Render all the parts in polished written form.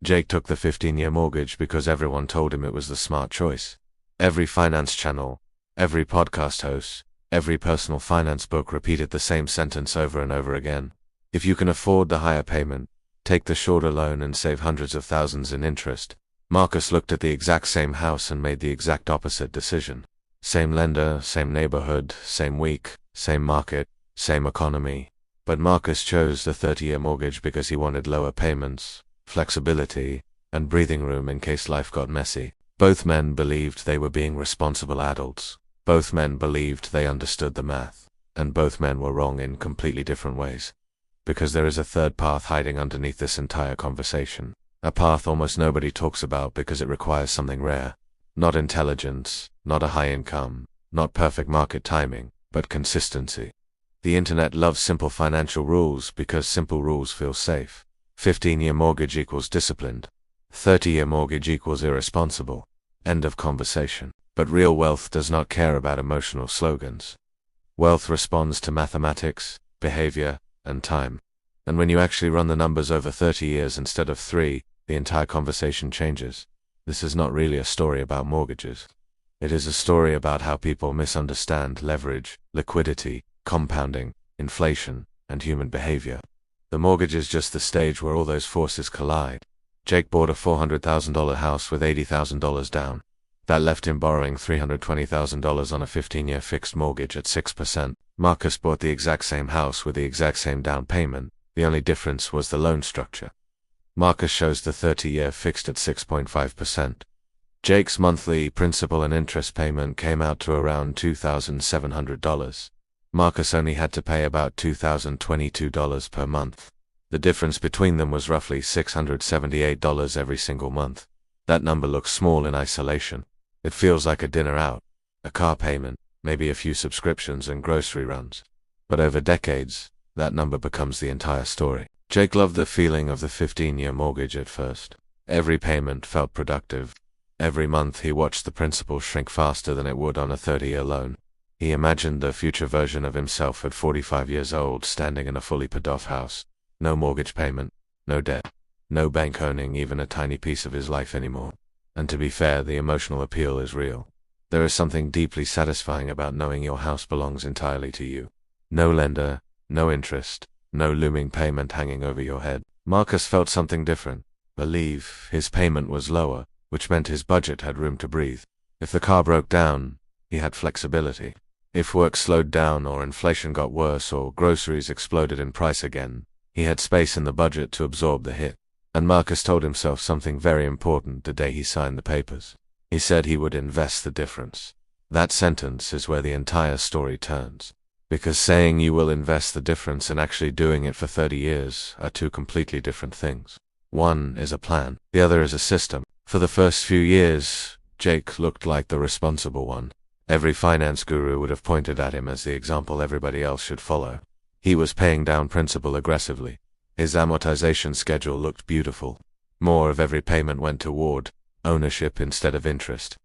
Jake took the 15-year mortgage because everyone told him it was the smart choice. Every finance channel, every podcast host, every personal finance book repeated the same sentence over and over again. If you can afford the higher payment, take the shorter loan and save hundreds of thousands in interest. Marcus looked at the exact same house and made the exact opposite decision. Same lender, same neighborhood, same week, same market, same economy. But Marcus chose the 30-year mortgage because he wanted lower payments, flexibility, and breathing room in case life got messy. Both men believed they were being responsible adults. Both men believed they understood the math. And both men were wrong in completely different ways. Because there is a third path hiding underneath this entire conversation. A path almost nobody talks about because it requires something rare. Not intelligence, not a high income, not perfect market timing, but consistency. The internet loves simple financial rules because simple rules feel safe. 15-year mortgage equals disciplined. 30-year mortgage equals irresponsible. End of conversation. But real wealth does not care about emotional slogans. Wealth responds to mathematics, behavior, and time. And when you actually run the numbers over 30 years instead of 3, the entire conversation changes. This is not really a story about mortgages. It is a story about how people misunderstand leverage, liquidity, compounding, inflation, and human behavior. The mortgage is just the stage where all those forces collide. Jake bought a $400,000 house with $80,000 down. That left him borrowing $320,000 on a 15-year fixed mortgage at 6%. Marcus bought the exact same house with the exact same down payment. The only difference was the loan structure. Marcus chose the 30-year fixed at 6.5%. Jake's monthly principal and interest payment came out to around $2,700. Marcus only had to pay about $2,022 per month. The difference between them was roughly $678 every single month. That number looks small in isolation. It feels like a dinner out, a car payment, maybe a few subscriptions and grocery runs. But over decades, that number becomes the entire story. Jake loved the feeling of the 15-year mortgage at first. Every payment felt productive. Every month he watched the principal shrink faster than it would on a 30-year loan. He imagined the future version of himself at 45 years old standing in a fully paid-off house. No mortgage payment, no debt, no bank owning even a tiny piece of his life anymore. And to be fair, the emotional appeal is real. There is something deeply satisfying about knowing your house belongs entirely to you. No lender, no interest, no looming payment hanging over your head. Marcus felt something different. His payment was lower, which meant his budget had room to breathe. If the car broke down, he had flexibility. If work slowed down or inflation got worse or groceries exploded in price again, he had space in the budget to absorb the hit. And Marcus told himself something very important the day he signed the papers. He said he would invest the difference. That sentence is where the entire story turns. Because saying you will invest the difference and actually doing it for 30 years are two completely different things. One is a plan, the other is a system. For the first few years, Jake looked like the responsible one. Every finance guru would have pointed at him as the example everybody else should follow. He was paying down principal aggressively. His amortization schedule looked beautiful. More of every payment went toward ownership instead of interest.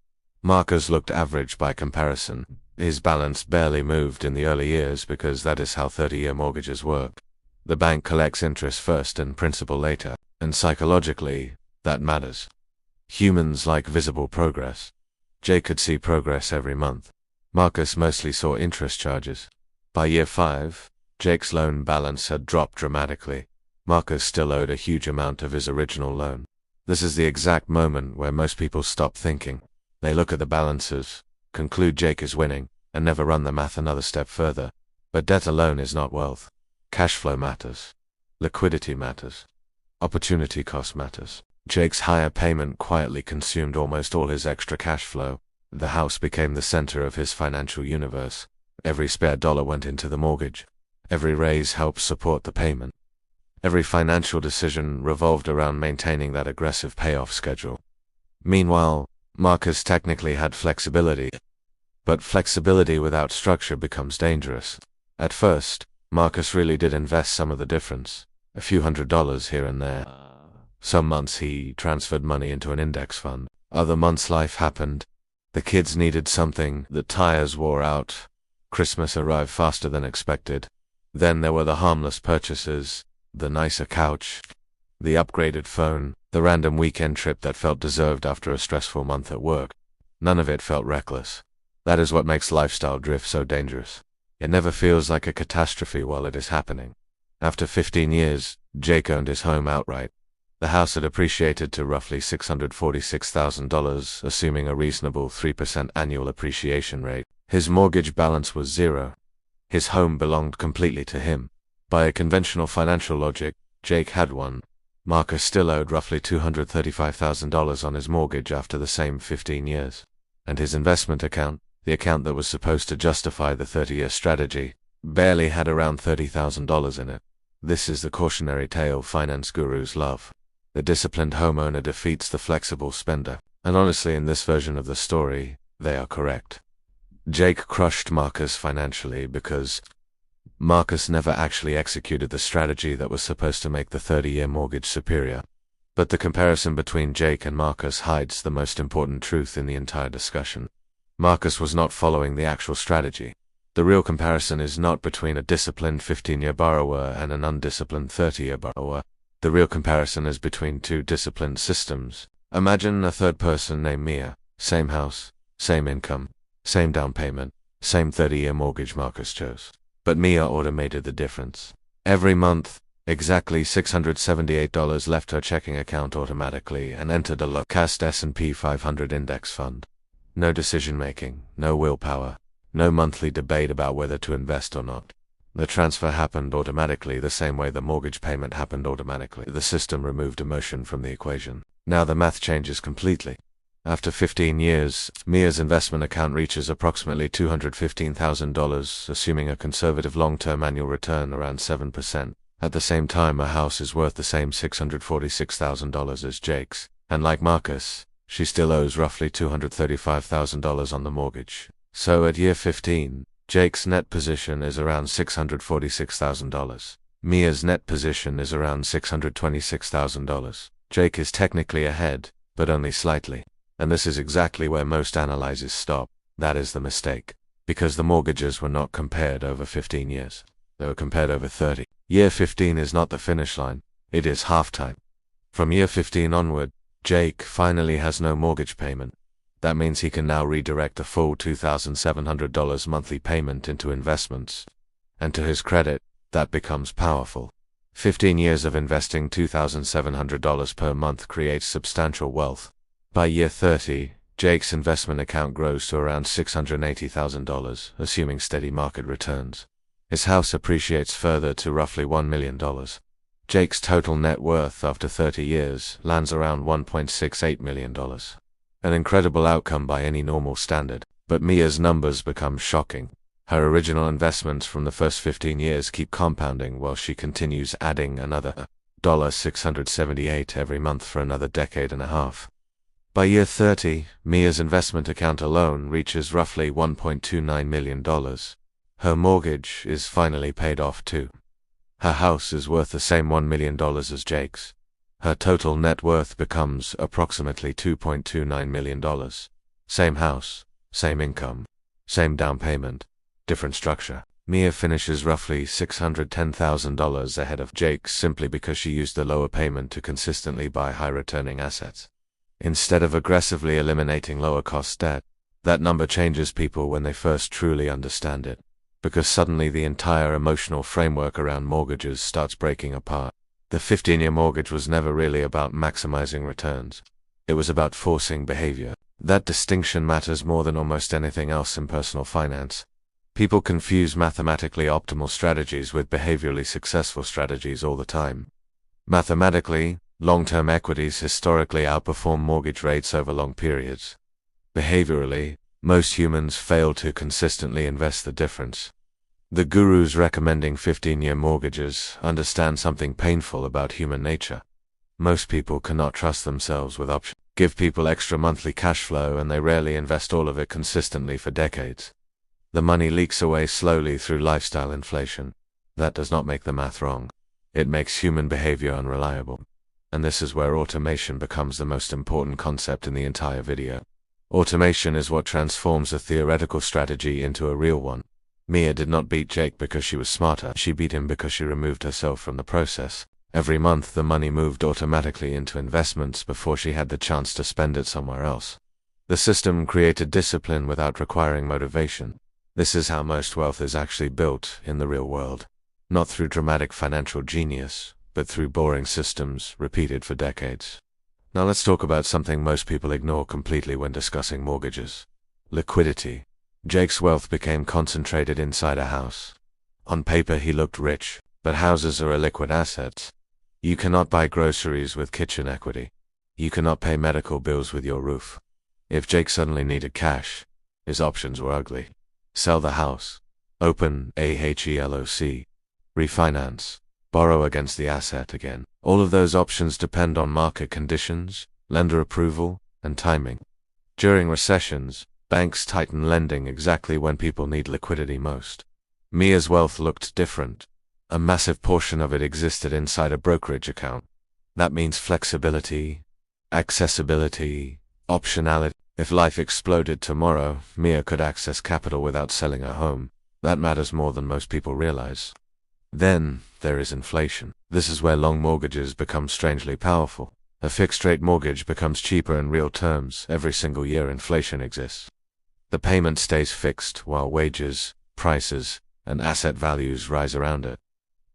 Marcus looked average by comparison. His balance barely moved in the early years because that is how 30-year mortgages work. The bank collects interest first and principal later, and psychologically, that matters. Humans like visible progress. Jake could see progress every month. Marcus mostly saw interest charges. By year 5, Jake's loan balance had dropped dramatically. Marcus still owed a huge amount of his original loan. This is the exact moment where most people stop thinking. They look at the balances, conclude Jake is winning, and never run the math another step further. But debt alone is not wealth. Cash flow matters. Liquidity matters. Opportunity cost matters. Jake's higher payment quietly consumed almost all his extra cash flow. The house became the center of his financial universe. Every spare dollar went into the mortgage. Every raise helped support the payment. Every financial decision revolved around maintaining that aggressive payoff schedule. Meanwhile, Marcus technically had flexibility. But flexibility without structure becomes dangerous. At first, Marcus really did invest some of the difference. A few $100s here and there. Some months he transferred money into an index fund. Other months life happened. The kids needed something, the tires wore out. Christmas arrived faster than expected. Then there were the harmless purchases, the nicer couch, the upgraded phone, The random weekend trip that felt deserved after a stressful month at work. None of it felt reckless. That is what makes lifestyle drift so dangerous. It never feels like a catastrophe while it is happening. After 15 years, Jake owned his home outright. The house had appreciated to roughly $646,000, assuming a reasonable 3% annual appreciation rate. His mortgage balance was zero. His home belonged completely to him. By a conventional financial logic, Jake had one. Marcus still owed roughly $235,000 on his mortgage after the same 15 years. And his investment account, the account that was supposed to justify the 30-year strategy, barely had around $30,000 in it. This is the cautionary tale finance gurus love. The disciplined homeowner defeats the flexible spender. And honestly, in this version of the story, they are correct. Jake crushed Marcus financially because Marcus never actually executed the strategy that was supposed to make the 30-year mortgage superior. But the comparison between Jake and Marcus hides the most important truth in the entire discussion. Marcus was not following the actual strategy. The real comparison is not between a disciplined 15-year borrower and an undisciplined 30-year borrower. The real comparison is between two disciplined systems. Imagine a third person named Mia. Same house, same income, same down payment, same 30-year mortgage Marcus chose. But Mia automated the difference. Every month, exactly $678 left her checking account automatically and entered a low-cost S&P 500 index fund. No decision-making, no willpower, no monthly debate about whether to invest or not. The transfer happened automatically the same way the mortgage payment happened automatically. The system removed emotion from the equation. Now the math changes completely. After 15 years, Mia's investment account reaches approximately $215,000, assuming a conservative long-term annual return around 7%. At the same time, her house is worth the same $646,000 as Jake's, and like Marcus, she still owes roughly $235,000 on the mortgage. So at year 15, Jake's net position is around $646,000. Mia's net position is around $626,000. Jake is technically ahead, but only slightly. And this is exactly where most analyzers stop. That is the mistake. Because the mortgages were not compared over 15 years. They were compared over 30. Year 15 is not the finish line. It is halftime. From year 15 onward, Jake finally has no mortgage payment. That means he can now redirect the full $2,700 monthly payment into investments. And to his credit, that becomes powerful. 15 years of investing $2,700 per month creates substantial wealth. By year 30, Jake's investment account grows to around $680,000, assuming steady market returns. His house appreciates further to roughly $1 million. Jake's total net worth after 30 years lands around $1.68 million. An incredible outcome by any normal standard, but Mia's numbers become shocking. Her original investments from the first 15 years keep compounding while she continues adding another $678 every month for another decade and a half. By year 30, Mia's investment account alone reaches roughly $1.29 million. Her mortgage is finally paid off too. Her house is worth the same $1 million as Jake's. Her total net worth becomes approximately $2.29 million. Same house, same income, same down payment, different structure. Mia finishes roughly $610,000 ahead of Jake simply because she used the lower payment to consistently buy high-returning assets. Instead of aggressively eliminating lower-cost debt, that number changes people when they first truly understand it, because suddenly the entire emotional framework around mortgages starts breaking apart. The 15-year mortgage was never really about maximizing returns. It was about forcing behavior. That distinction matters more than almost anything else in personal finance. People confuse mathematically optimal strategies with behaviorally successful strategies all the time. Mathematically, long-term equities historically outperform mortgage rates over long periods. Behaviorally, most humans fail to consistently invest the difference. The gurus recommending 15-year mortgages understand something painful about human nature. Most people cannot trust themselves with options. Give people extra monthly cash flow and they rarely invest all of it consistently for decades. The money leaks away slowly through lifestyle inflation. That does not make the math wrong. It makes human behavior unreliable. And this is where automation becomes the most important concept in the entire video. Automation is what transforms a theoretical strategy into a real one. Mia did not beat Jake because she was smarter. She beat him because she removed herself from the process. Every month the money moved automatically into investments before she had the chance to spend it somewhere else. The system created discipline without requiring motivation. This is how most wealth is actually built in the real world. Not through dramatic financial genius, but through boring systems repeated for decades. Now let's talk about something most people ignore completely when discussing mortgages. Liquidity. Jake's wealth became concentrated inside a house. On paper he looked rich, but houses are illiquid assets. You cannot buy groceries with kitchen equity. You cannot pay medical bills with your roof. If Jake suddenly needed cash, his options were ugly. Sell the house, open a HELOC, refinance, borrow against the asset again. All of those options depend on market conditions, lender approval, and timing. During recessions, banks tighten lending exactly when people need liquidity most. Mia's wealth looked different. A massive portion of it existed inside a brokerage account. That means flexibility, accessibility, optionality. If life exploded tomorrow, Mia could access capital without selling her home. That matters more than most people realize. Then, there is inflation. This is where long mortgages become strangely powerful. A fixed-rate mortgage becomes cheaper in real terms every single year inflation exists. The payment stays fixed while wages, prices, and asset values rise around it.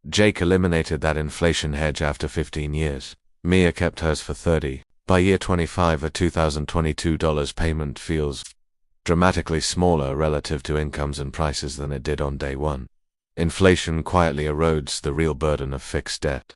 Jake eliminated that inflation hedge after 15 years. Mia kept hers for 30. By year 25, a $2022 payment feels dramatically smaller relative to incomes and prices than it did on day one. Inflation quietly erodes the real burden of fixed debt.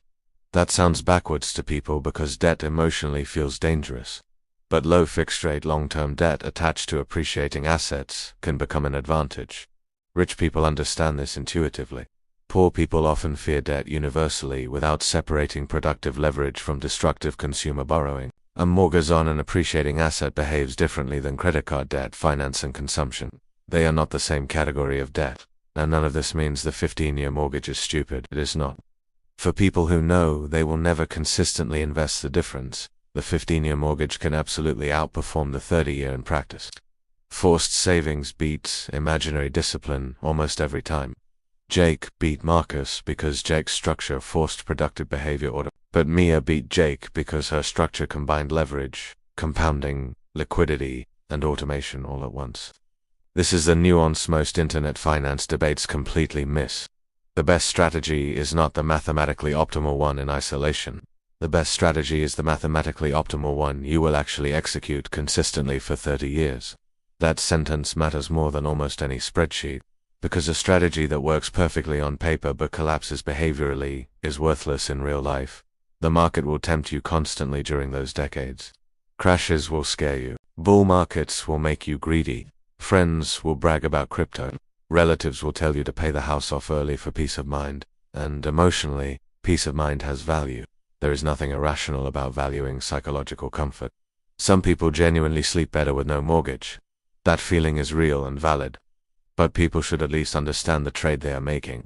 That sounds backwards to people because debt emotionally feels dangerous. But low fixed-rate long-term debt attached to appreciating assets can become an advantage. Rich people understand this intuitively. Poor people often fear debt universally without separating productive leverage from destructive consumer borrowing. A mortgage on an appreciating asset behaves differently than credit card debt, finance, and consumption. They are not the same category of debt. Now none of this means the 15-year mortgage is stupid. It is not. For people who know they will never consistently invest the difference, the 15-year mortgage can absolutely outperform the 30-year in practice. Forced savings beats imaginary discipline almost every time. Jake beat Marcus because Jake's structure forced productive behavior but Mia beat Jake because her structure combined leverage, compounding, liquidity, and automation all at once. This is the nuance most internet finance debates completely miss. The best strategy is not the mathematically optimal one in isolation. The best strategy is the mathematically optimal one you will actually execute consistently for 30 years. That sentence matters more than almost any spreadsheet. Because a strategy that works perfectly on paper but collapses behaviorally is worthless in real life. The market will tempt you constantly during those decades. Crashes will scare you. Bull markets will make you greedy. Friends will brag about crypto. Relatives will tell you to pay the house off early for peace of mind. And emotionally, peace of mind has value. There is nothing irrational about valuing psychological comfort. Some people genuinely sleep better with no mortgage. That feeling is real and valid. But people should at least understand the trade they are making.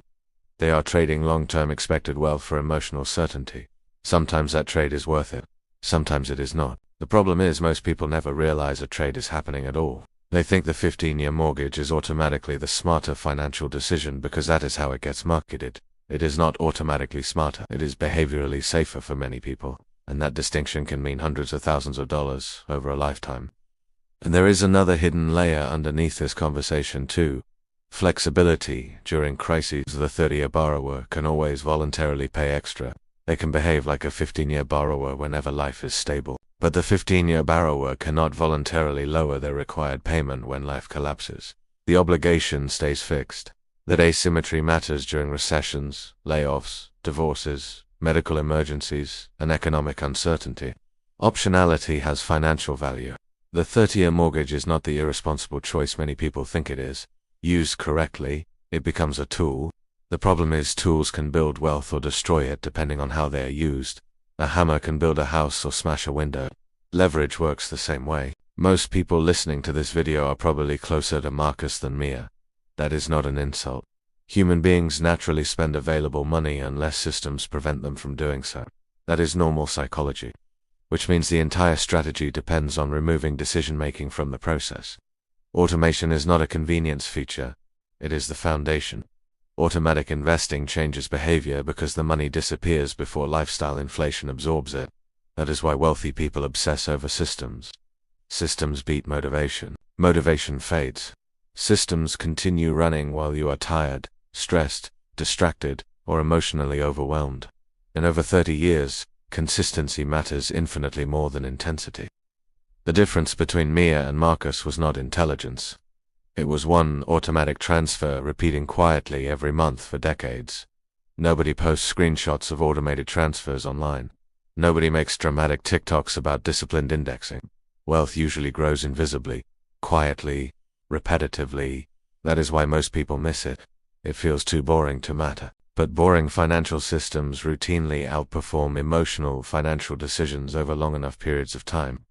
They are trading long-term expected wealth for emotional certainty. Sometimes that trade is worth it. Sometimes it is not. The problem is most people never realize a trade is happening at all. They think the 15-year mortgage is automatically the smarter financial decision because that is how it gets marketed. It is not automatically smarter. It is behaviorally safer for many people. And that distinction can mean hundreds of thousands of dollars over a lifetime. And there is another hidden layer underneath this conversation too. Flexibility. During crises, the 30-year borrower can always voluntarily pay extra. They can behave like a 15-year borrower whenever life is stable. But the 15-year borrower cannot voluntarily lower their required payment when life collapses. The obligation stays fixed. That asymmetry matters during recessions, layoffs, divorces, medical emergencies, and economic uncertainty. Optionality has financial value. The 30-year mortgage is not the irresponsible choice many people think it is. Used correctly, it becomes a tool. The problem is tools can build wealth or destroy it depending on how they are used. A hammer can build a house or smash a window. Leverage works the same way. Most people listening to this video are probably closer to Marcus than Mia. That is not an insult. Human beings naturally spend available money unless systems prevent them from doing so. That is normal psychology. Which means the entire strategy depends on removing decision-making from the process. Automation is not a convenience feature. It is the foundation. Automatic investing changes behavior because the money disappears before lifestyle inflation absorbs it. That is why wealthy people obsess over systems. Systems beat motivation. Motivation fades. Systems continue running while you are tired, stressed, distracted, or emotionally overwhelmed. In over 30 years, consistency matters infinitely more than intensity. The difference between Mia and Marcus was not intelligence. It was one automatic transfer repeating quietly every month for decades. Nobody posts screenshots of automated transfers online. Nobody makes dramatic TikToks about disciplined indexing. Wealth usually grows invisibly, quietly, repetitively. That is why most people miss it. It feels too boring to matter. But boring financial systems routinely outperform emotional financial decisions over long enough periods of time.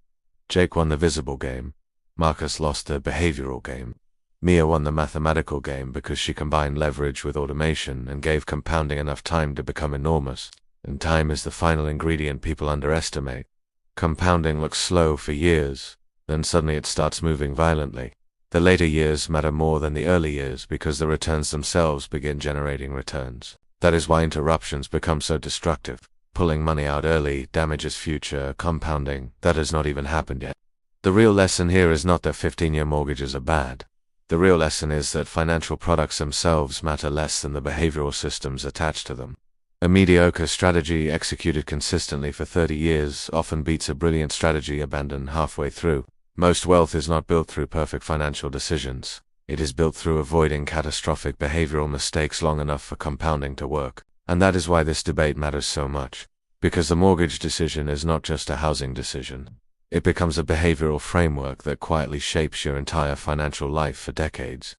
Jake won the visible game. Marcus lost the behavioral game. Mia won the mathematical game because she combined leverage with automation and gave compounding enough time to become enormous. And time is the final ingredient people underestimate. Compounding looks slow for years, then suddenly it starts moving violently. The later years matter more than the early years because the returns themselves begin generating returns. That is why interruptions become so destructive. Pulling money out early damages future compounding that has not even happened yet. The real lesson here is not that 15-year mortgages are bad. The real lesson is that financial products themselves matter less than the behavioral systems attached to them. A mediocre strategy executed consistently for 30 years often beats a brilliant strategy abandoned halfway through. Most wealth is not built through perfect financial decisions. It is built through avoiding catastrophic behavioral mistakes long enough for compounding to work. And that is why this debate matters so much. Because the mortgage decision is not just a housing decision. It becomes a behavioral framework that quietly shapes your entire financial life for decades.